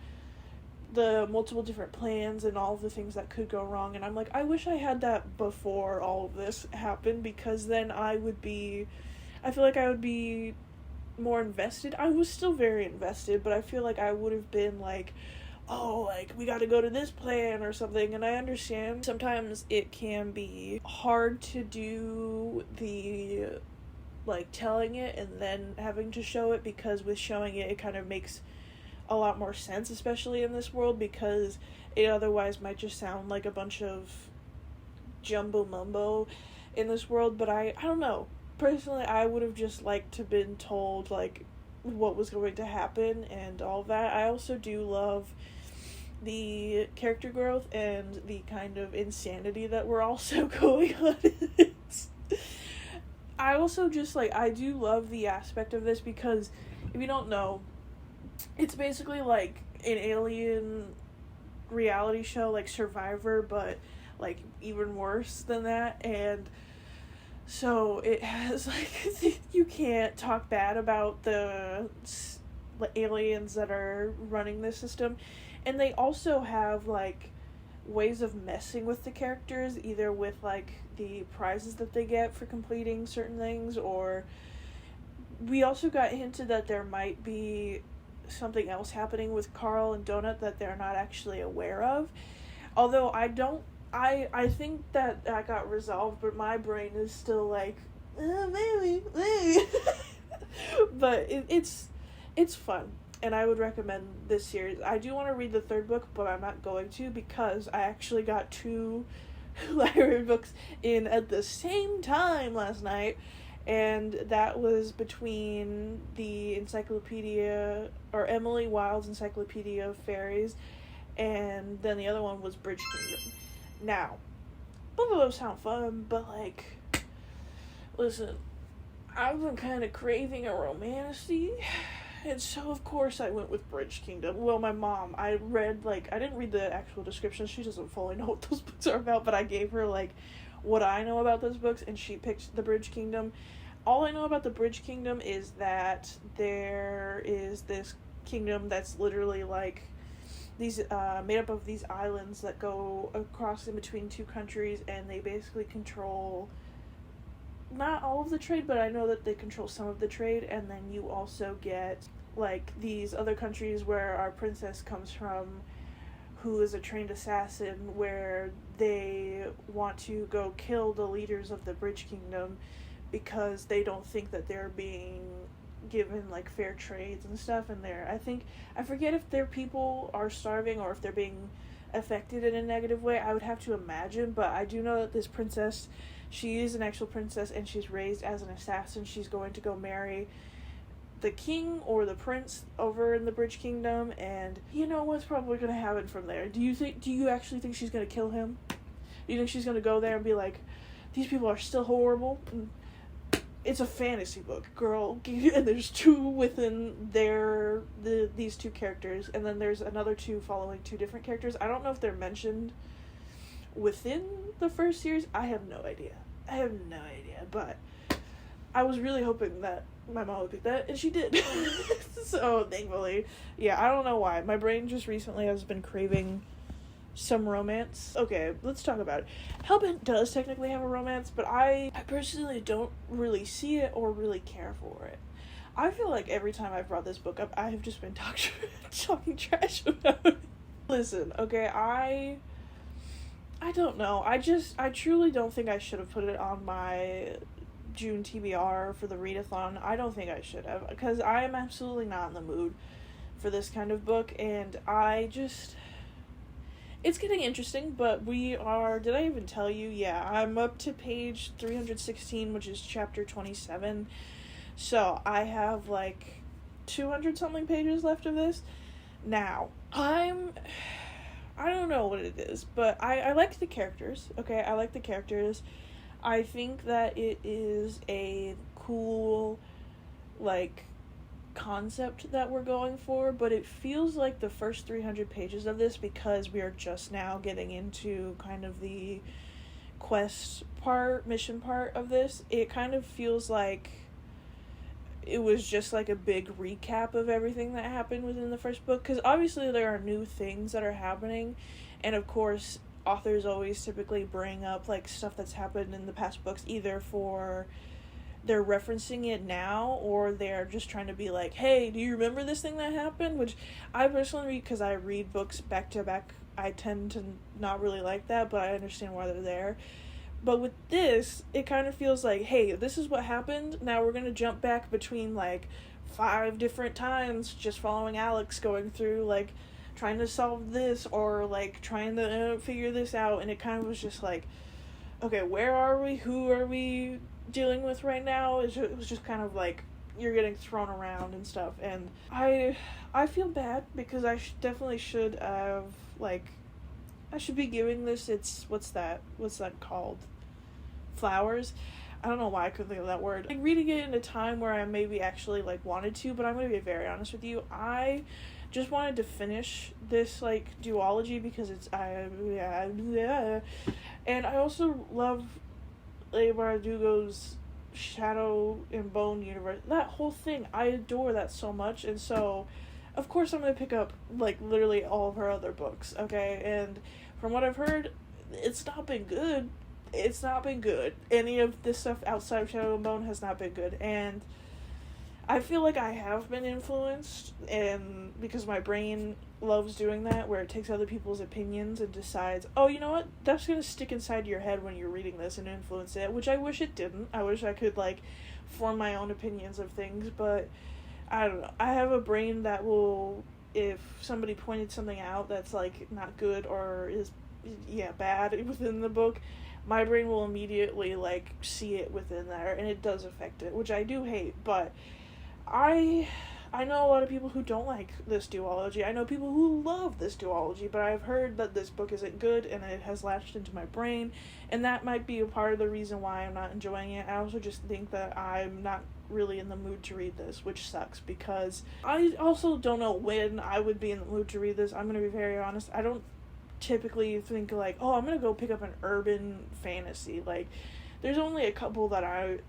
A: the multiple different plans and all of the things that could go wrong, and I'm like, I wish I had that before all of this happened, because then I feel like I would be more invested. I was still very invested, but I feel like I would have been like, oh, like, we gotta go to this plan or something. And I understand sometimes it can be hard to do the, like, telling it and then having to show it, because with showing it, it kind of makes a lot more sense, especially in this world, because it otherwise might just sound like a bunch of jumbo mumbo in this world. But I don't know. Personally, I would have just liked to been told, like, what was going to happen and all that. I also do love the character growth and the kind of insanity that we're also going on in this. I also just, like, I do love the aspect of this, because if you don't know, it's basically like an alien reality show, like Survivor, but, like, even worse than that. And so it has, like, you can't talk bad about the aliens that are running this system. And they also have, like, ways of messing with the characters, either with, like, the prizes that they get for completing certain things, or we also got hinted that there might be something else happening with Carl and Donut that they're not actually aware of. Although I think that got resolved, but my brain is still like, maybe. But it's fun, and I would recommend this series. I do want to read the third book, but I'm not going to, because I actually got 2 library books in at the same time last night, and that was between the encyclopedia, or Emily Wilde's Encyclopedia of Fairies, and then the other one was Bridge Kingdom. Now, both of those sound fun, but, like, listen, I've been kind of craving a romantasy, and so of course I went with Bridge Kingdom. Well, my mom, I didn't read the actual description, she doesn't fully know what those books are about, but I gave her, like, what I know about those books, and she picked the Bridge Kingdom. All I know about the Bridge Kingdom is that there is this kingdom that's literally, like, these, made up of these islands that go across in between 2 countries, and they basically control not all of the trade, but I know that they control some of the trade. And then you also get, like, these other countries where our princess comes from, who is a trained assassin, where they want to go kill the leaders of the Bridge Kingdom because they don't think that they're being given, like, fair trades and stuff. And I forget if their people are starving or if they're being affected in a negative way. I would have to imagine, but I do know that this princess, she is an actual princess, and she's raised as an assassin. She's going to go marry the king or the prince over in the Bridge Kingdom, and you know what's probably going to happen from there. Do you actually think she's going to kill him? Do you think she's going to go there and be like, these people are still horrible? It's a fantasy book, girl, and there's 2 within these 2 characters, and then there's another 2 following 2 different characters. I don't know if they're mentioned within the first series. I have no idea, but I was really hoping that my mom would pick that, and she did. So, thankfully. Yeah, I don't know why. My brain just recently has been craving some romance. Okay, let's talk about it. Hellbent does technically have a romance, but I personally don't really see it or really care for it. I feel like every time I've brought this book up, I have just been talking trash about it. Listen, okay, I don't know. I truly don't think I should have put it on my June TBR for the readathon. I don't think I should have, because I am absolutely not in the mood for this kind of book, and it's getting interesting, but did I even tell you? Yeah, I'm up to page 316, which is chapter 27, so I have, like, 200 something pages left of this. Now, I don't know what it is, but I like the characters, okay? I like the characters. I think that it is a cool, like, concept that we're going for, but it feels like the first 300 pages of this, because we are just now getting into kind of the mission part of this, it kind of feels like it was just like a big recap of everything that happened within the first book, because obviously there are new things that are happening, and of course authors always typically bring up, like, stuff that's happened in the past books, either for they're referencing it now, or they're just trying to be like, hey, do you remember this thing that happened? Which I personally, because I read books back to back, I tend to not really like that, but I understand why they're there. But with this, it kind of feels like, hey, this is what happened. Now we're going to jump back between, like, 5 different times just following Alex going through, like, trying to solve this or, like, trying to figure this out. And it kind of was just like, okay, where are we? Who are we dealing with right now? It was just kind of like, you're getting thrown around and stuff. And I feel bad because I definitely should have, like, I should be giving this what's that called? Flowers. I don't know why I couldn't think of that word. Like, reading it in a time where I maybe actually, like, wanted to, but I'm going to be very honest with you. I just wanted to finish this, like, duology because it's, and I also love Leigh Bardugo's Shadow and Bone universe. That whole thing, I adore that so much, and so, of course I'm going to pick up, like, literally all of her other books, okay? And from what I've heard, it's not been good. It's not been good. Any of this stuff outside of Shadow and Bone has not been good. And I feel like I have been influenced, and because my brain loves doing that, where it takes other people's opinions and decides, oh, you know what, that's going to stick inside your head when you're reading this and influence it, which I wish it didn't. I wish I could, like, form my own opinions of things, but I don't know. I have a brain that will, if somebody pointed something out that's, like, not good or is, bad within the book, my brain will immediately, like, see it within there, and it does affect it, which I do hate, but I know a lot of people who don't like this duology. I know people who love this duology, but I've heard that this book isn't good, and it has latched into my brain, and that might be a part of the reason why I'm not enjoying it. I also just think that I'm not really in the mood to read this, which sucks, because I also don't know when I would be in the mood to read this. I'm gonna be very honest. I don't typically think, like, oh, I'm gonna go pick up an urban fantasy. Like, there's only a couple that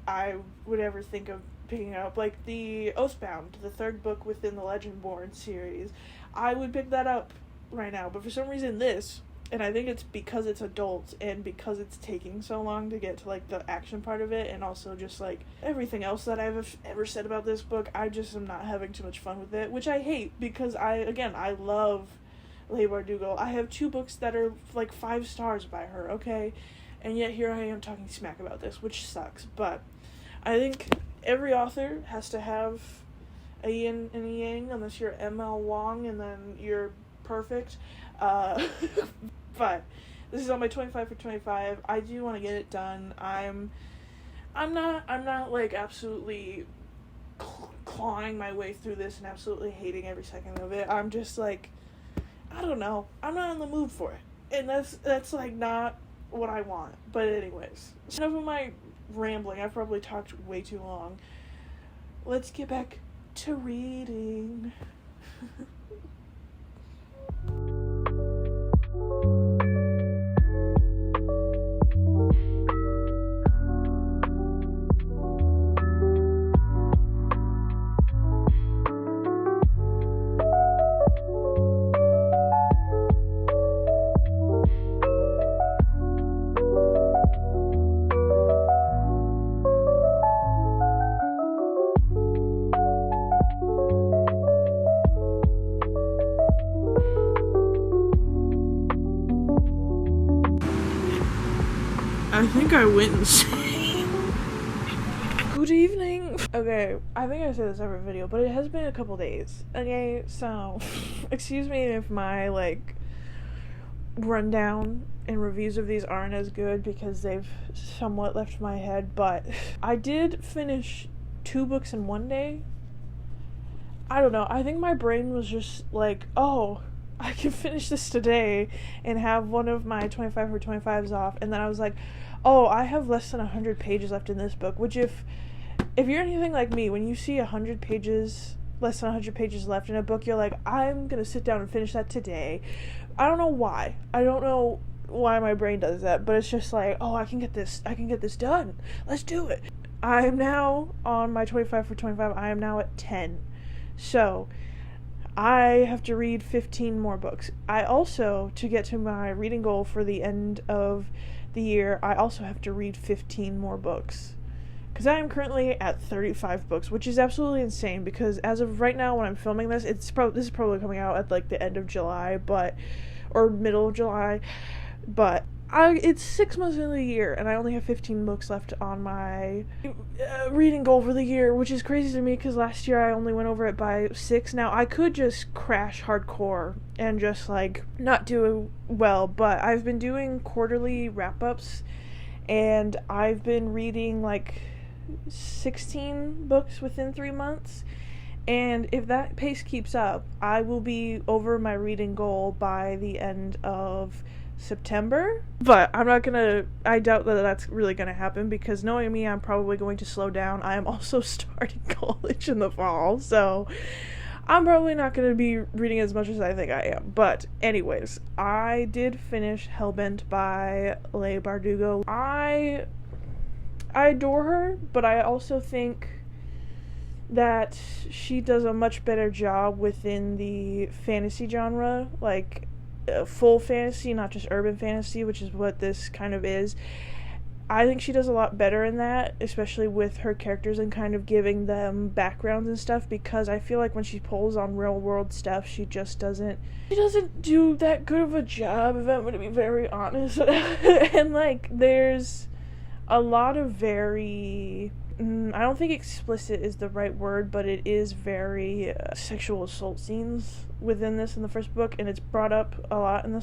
A: I would ever think of picking up, like the Oathbound, the 3rd book within the Legendborn series. I would pick that up right now, but for some reason this, and I think it's because it's adult and because it's taking so long to get to, like, the action part of it, and also just, like, everything else that I've ever said about this book, I just am not having too much fun with it, which I hate, because I love Leigh Bardugo. I have 2 books that are, like, 5 stars by her, okay? And yet here I am talking smack about this, which sucks. But I think every author has to have a yin and a yang, unless you're M.L. Wong, and then you're perfect. But this is on my 25 for 25. I do want to get it done. I'm not like absolutely clawing my way through this and absolutely hating every second of it. I'm just like, I don't know. I'm not in the mood for it. And that's like not what I want. But anyways, enough of my rambling. I've probably talked way too long. Let's get back to reading. I think I went insane. Good evening. Okay, I think I said this every video, but it has been a couple days. Okay, so excuse me if my, like, rundown and reviews of these aren't as good because they've somewhat left my head, but I did finish 2 books in one day. I don't know, I think my brain was just like, oh, I can finish this today and have one of my 25 for 25s off, and then I was like, oh, I have less than 100 pages left in this book, which if you're anything like me, when you see 100 pages, less than 100 pages left in a book, you're like, I'm gonna sit down and finish that today. I don't know why. I don't know why my brain does that, but it's just like, oh, I can get this done. Let's do it. I am now on my 25 for 25. I am now at 10. So, I have to read 15 more books. I also, to get to my reading goal for the end of the year, I also have to read 15 more books. because I am currently at 35 books, which is absolutely insane, because as of right now when I'm filming this, this is probably coming out at like the end of July, or middle of July, but it's 6 months into the year, and I only have 15 books left on my reading goal for the year, which is crazy to me, because last year I only went over it by 6. Now, I could just crash hardcore and just, like, not do well, but I've been doing quarterly wrap-ups, and I've been reading, like, 16 books within 3 months, and if that pace keeps up, I will be over my reading goal by the end of September. But I doubt that that's really gonna happen, because knowing me, I'm probably going to slow down. I am also starting college in the fall, so I'm probably not gonna be reading as much as I think I am. But anyways, I did finish Hellbent by Leigh Bardugo. I adore her, but I also think that she does a much better job within the fantasy genre, like full fantasy, not just urban fantasy, which is what this kind of is. I think she does a lot better in that, especially with her characters and kind of giving them backgrounds and stuff, because I feel like when she pulls on real world stuff, she doesn't do that good of a job, if I'm going to be very honest. And like, there's a lot of very, I don't think explicit is the right word, but it is very sexual assault scenes within this in the first book, and it's brought up a lot in the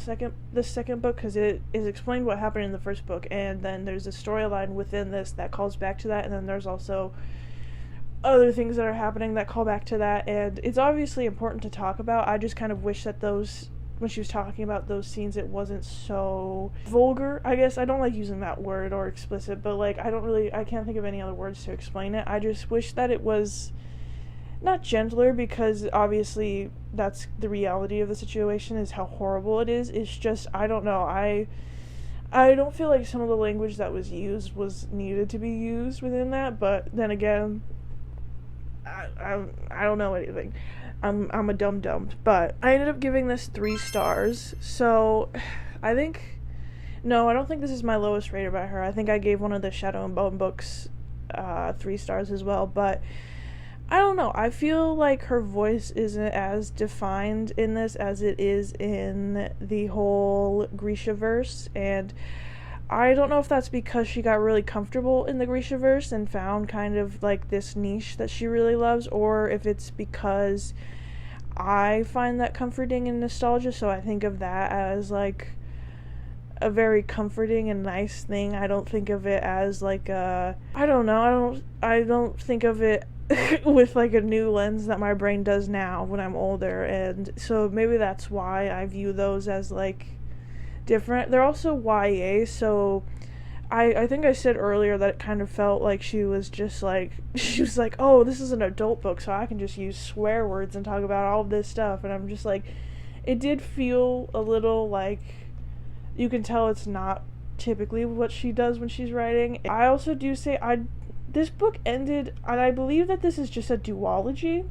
A: second book, because it is explained what happened in the first book, and then there's a storyline within this that calls back to that, and then there's also other things that are happening that call back to that, and it's obviously important to talk about. I just kind of wish that when she was talking about those scenes, it wasn't so vulgar, I guess. I don't like using that word, or explicit, but like, I can't think of any other words to explain it. I just wish that it was not gentler, because obviously that's the reality of the situation, is how horrible it is. It's just, I don't know, I don't feel like some of the language that was used was needed to be used within that, but then again, I don't know anything. I'm a dum-dum, but I ended up giving this 3 stars, so I don't think this is my lowest rated by her. I think I gave one of the Shadow and Bone books 3 stars as well, but I don't know. I feel like her voice isn't as defined in this as it is in the whole Grishaverse, and I don't know if that's because she got really comfortable in the Grishaverse and found kind of like this niche that she really loves, or if it's because I find that comforting and nostalgia, so I think of that as like a very comforting and nice thing. I don't think of it as like I don't think of it with like a new lens that my brain does now when I'm older, and so maybe that's why I view those as like different. They're also YA, so I think I said earlier that it kind of felt like she was like, oh, this is an adult book, so I can just use swear words and talk about all of this stuff, and I'm just like, it did feel a little like, you can tell it's not typically what she does when she's writing. I also do say, this book ended, and I believe that this is just a duology.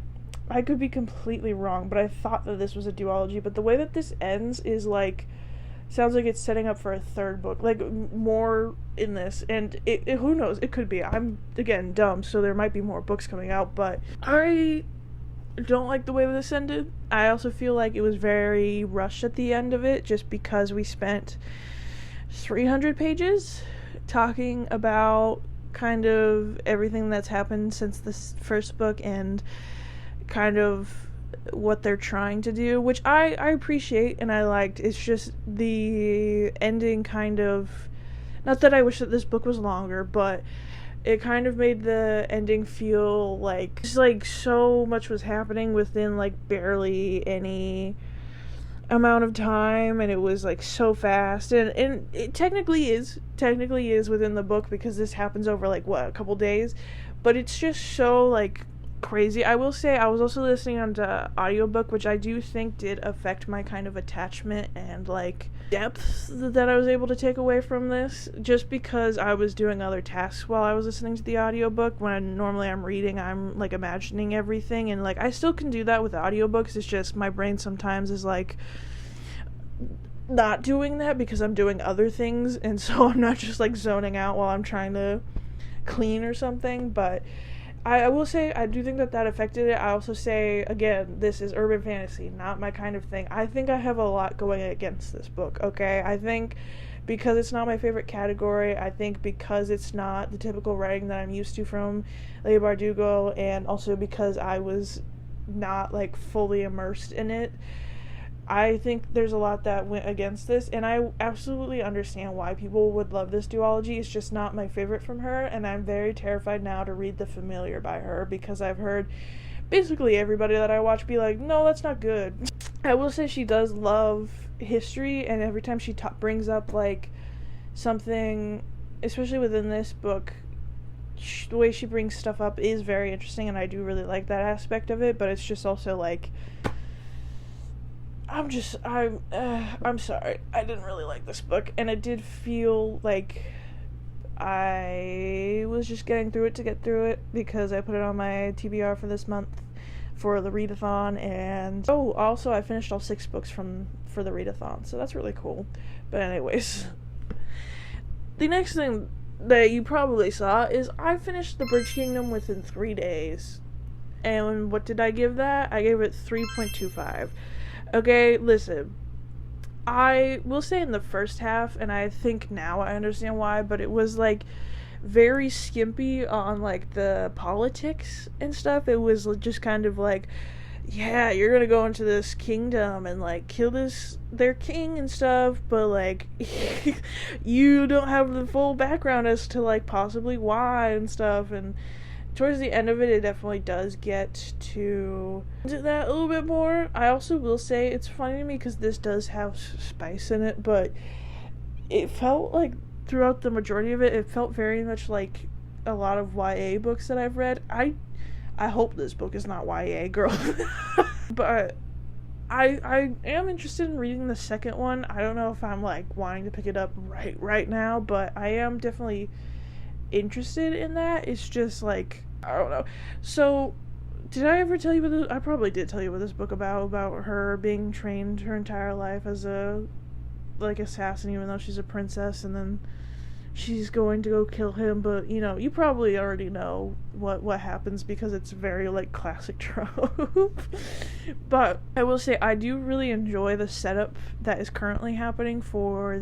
A: I could be completely wrong, but I thought that this was a duology, but the way that this ends is like, sounds like it's setting up for a 3rd book, like more in this, and it who knows, it could be. I'm, again, dumb, so there might be more books coming out, but I don't like the way that this ended. I also feel like it was very rushed at the end of it, just because we spent 300 pages talking about kind of everything that's happened since this first book, and kind of what they're trying to do, which I appreciate and I liked. It's just the ending kind of, not that I wish that this book was longer, but it kind of made the ending feel like just like so much was happening within like barely any amount of time, and it was like so fast, and it technically is within the book, because this happens over like a couple days, but it's just so like crazy. I will say I was also listening on the audiobook, which I do think did affect my kind of attachment and like depth that I was able to take away from this, just because I was doing other tasks while I was listening to the audiobook. When normally I'm reading, I'm like imagining everything, and like I still can do that with audiobooks. It's just my brain sometimes is like not doing that because I'm doing other things, and so I'm not just like zoning out while I'm trying to clean or something, but I will say I do think that affected it. I also say, again, this is urban fantasy, not my kind of thing. I think I have a lot going against this book, okay? I think because it's not my favorite category, I think because it's not the typical writing that I'm used to from Leigh Bardugo, and also because I was not, like, fully immersed in it, I think there's a lot that went against this, and I absolutely understand why people would love this duology. It's just not my favorite from her, and I'm very terrified now to read The Familiar by her, because I've heard basically everybody that I watch be like, no, that's not good. I will say she does love history, and every time she brings up, like, something, especially within this book, the way she brings stuff up is very interesting, and I do really like that aspect of it, but it's just also, like, I'm sorry. I didn't really like this book, and it did feel like I was just getting through it to get through it, because I put it on my TBR for this month for the readathon, and also I finished all 6 books for the readathon, so that's really cool. But anyways, the next thing that you probably saw is I finished The Bridge Kingdom within 3 days, and what did I give that? I gave it 3.25. Okay, listen, I will say in the first half, and I think now I understand why, but it was, like, very skimpy on, like, the politics and stuff. It was just kind of like, yeah, you're gonna go into this kingdom and, like, kill their king and stuff, but, like, you don't have the full background as to, like, possibly why and stuff, and towards the end of it, it definitely does get to that a little bit more. I also will say, it's funny to me because this does have spice in it, but it felt like throughout the majority of it, it felt very much like a lot of YA books that I've read. I hope this book is not YA, girl. But I am interested in reading the second one. I don't know if I'm, like, wanting to pick it up right now, but I am definitely interested in that. It's just, like, I don't know. So, did I ever tell you what this, I probably did tell you what this book about her being trained her entire life as a, like, assassin, even though she's a princess, and then she's going to go kill him, but, you know, you probably already know what happens, because it's very, like, classic trope. But I will say, I do really enjoy the setup that is currently happening for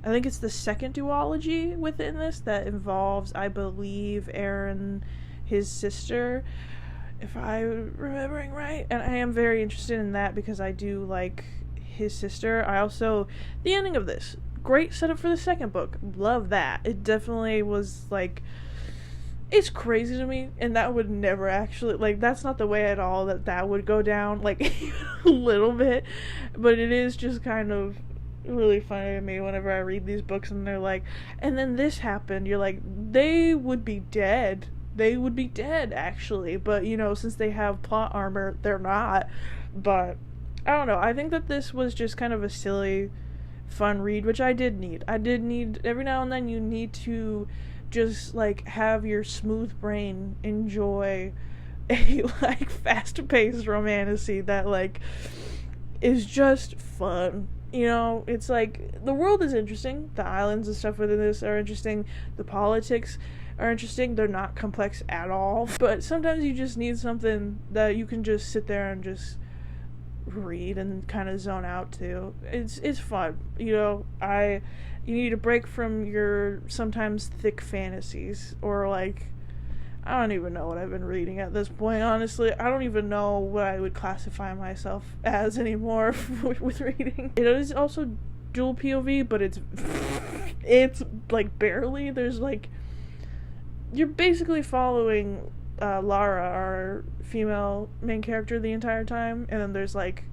A: I think it's the second duology within this that involves, I believe, Aaron, his sister, if I'm remembering right. And I am very interested in that because I do like his sister. The ending of this, great setup for the second book. Love that. It definitely was, like, it's crazy to me, and that would never actually, like, that's not the way at all that would go down, like, a little bit. But it is just kind of really funny to me whenever I read these books and they're like, and then this happened. You're like, they would be dead, actually, but, you know, since they have plot armor, they're not. But I don't know, I think that this was just kind of a silly, fun read, which I did need. Every now and then you need to just, like, have your smooth brain enjoy a, like, fast-paced romantasy that, like, is just fun. You know, it's like, the world is interesting, the islands and stuff within this are interesting, the politics are interesting, they're not complex at all, but sometimes you just need something that you can just sit there and just read and kind of zone out to. It's fun, you know. You need a break from your sometimes thick fantasies, or, like, I don't even know what I've been reading at this point, honestly. I don't even know what I would classify myself as anymore with reading. It is also dual POV, but it's like, barely. There's, like, you're basically following Lara, our female main character, the entire time, and then there's, like,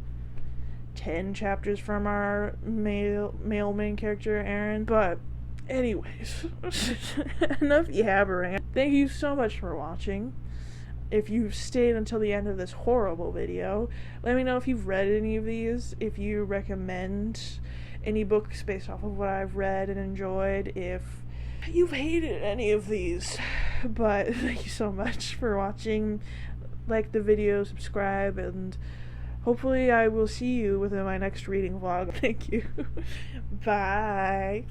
A: 10 chapters from our male main character, Aaron. But anyways, enough yabbering. Thank you so much for watching. If you've stayed until the end of this horrible video, let me know if you've read any of these, if you recommend any books based off of what I've read and enjoyed, if you've hated any of these. But thank you so much for watching. Like the video, subscribe, and hopefully I will see you within my next reading vlog. Thank you. Bye.